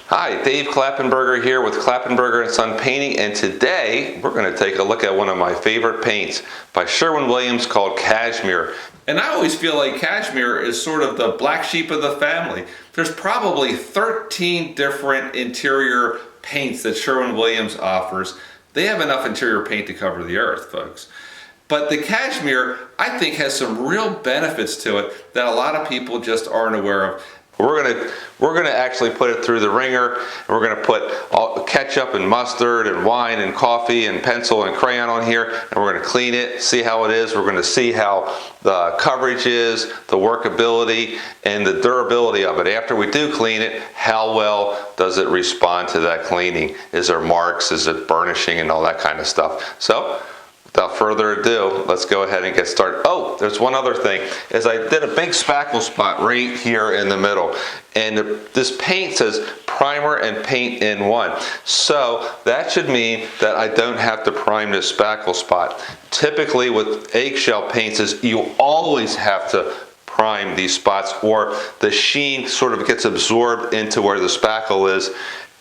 Hi, Dave Klappenberger here with Klappenberger & Son Painting, and today we're going to take a look at one of my favorite paints by Sherwin Williams called Cashmere. And I always feel like Cashmere is sort of the black sheep of the family. There's probably 13 different interior paints that Sherwin Williams offers. They have enough interior paint to cover the earth, folks. But the Cashmere, I think, has some real benefits to it that a lot of people just aren't aware of. We're gonna actually put it through the ringer, and we're gonna put all ketchup and mustard and wine and coffee and pencil and crayon on here, and we're gonna clean it, see how it is. We're gonna see how the coverage is, the workability, and the durability of it. After we do clean it, how well does it respond to that cleaning? Is there marks? Is it burnishing and all that kind of stuff? So, without further ado, let's go ahead and get started. Oh, there's one other thing, is I did a big spackle spot right here in the middle. And this paint says primer and paint in one. So that should mean that I don't have to prime this spackle spot. Typically with eggshell paints is you always have to prime these spots, or the sheen sort of gets absorbed into where the spackle is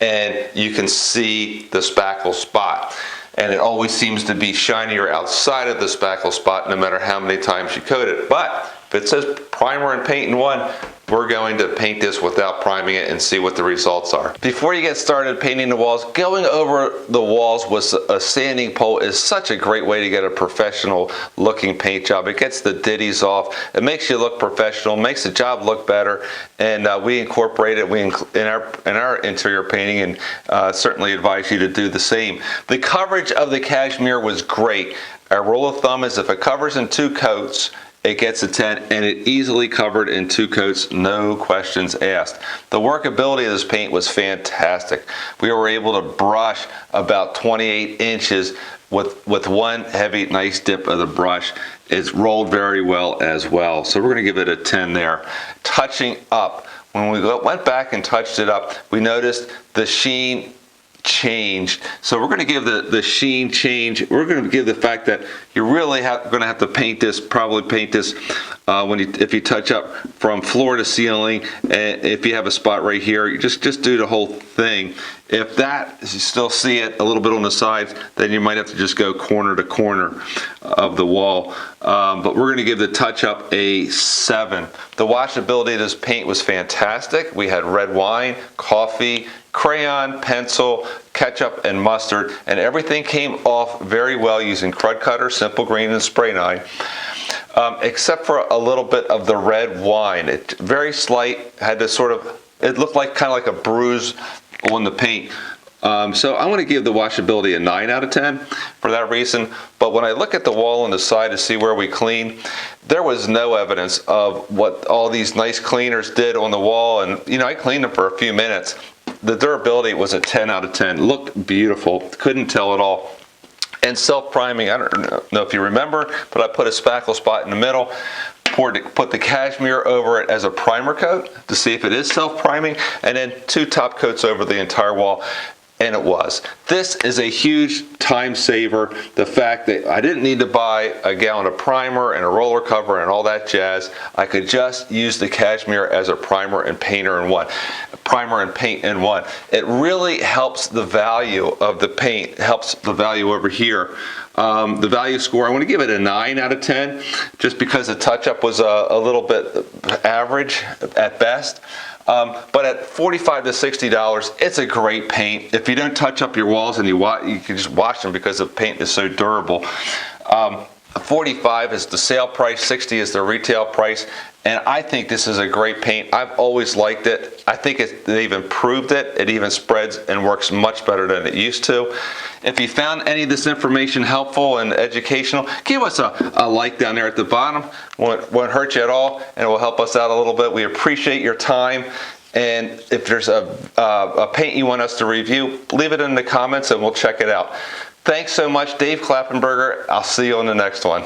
and you can see the spackle spot. And it always seems to be shinier outside of the spackle spot no matter how many times you coat it. But if it says primer and paint in one, we're going to paint this without priming it and see what the results are. Before you get started painting the walls, going over the walls with a sanding pole is such a great way to get a professional looking paint job. It gets the ditties off, it makes you look professional, makes the job look better, and we incorporate it in our interior painting, and certainly advise you to do the same. The coverage of the Cashmere was great. Our rule of thumb is if it covers in 2 coats, it gets a 10, and it easily covered in 2 coats, no questions asked. The workability of this paint was fantastic. We were able to brush about 28 inches with one heavy, nice dip of the brush. It's rolled very well as well. So we're gonna give it a 10 there. Touching up, when we went back and touched it up, we noticed the sheen changed. So we're going to give the sheen change. We're going to give the fact that you're really going to have to paint this, probably paint this if you touch up from floor to ceiling. And if you have a spot right here, you just do the whole thing. If that, you still see it a little bit on the sides, then you might have to just go corner to corner of the wall. But we're going to give the touch up a 7. The washability of this paint was fantastic. We had red wine, coffee, crayon, pencil, ketchup, and mustard, and everything came off very well using crud cutter, simple green, and spray nine, except for a little bit of the red wine. It very slight, had this sort of, it looked like kind of like a bruise on the paint. So I'm going to give the washability a 9 out of 10 for that reason. But when I look at the wall on the side to see where we clean, there was no evidence of what all these nice cleaners did on the wall. And you know, I cleaned them for a few minutes. The durability was a 10 out of 10. Looked beautiful. Couldn't tell at all. And self-priming, I don't know if you remember, but I put a spackle spot in the middle. Put the Cashmere over it as a primer coat to see if it is self-priming, and then 2 top coats over the entire wall. And it was. This is a huge time saver. The fact that I didn't need to buy a gallon of primer and a roller cover and all that jazz. I could just use the Cashmere as a primer and painter in one. Primer and paint in one. It really helps the value of the paint, helps the value over here. The value score, I want to give it a 9 out of 10, just because the touch-up was a little bit average at best. But at $45 to $60, it's a great paint. If you don't touch up your walls and you can just wash them because the paint is so durable. $45 is the sale price, $60 is the retail price, and I think this is a great paint. I've always liked it. I think they've improved it. It even spreads and works much better than it used to. If you found any of this information helpful and educational, give us a like down there at the bottom. Won't hurt you at all, and it will help us out a little bit. We appreciate your time. And if there's a paint you want us to review, leave it in the comments and we'll check it out. Thanks so much, Dave Klappenberger. I'll see you on the next one.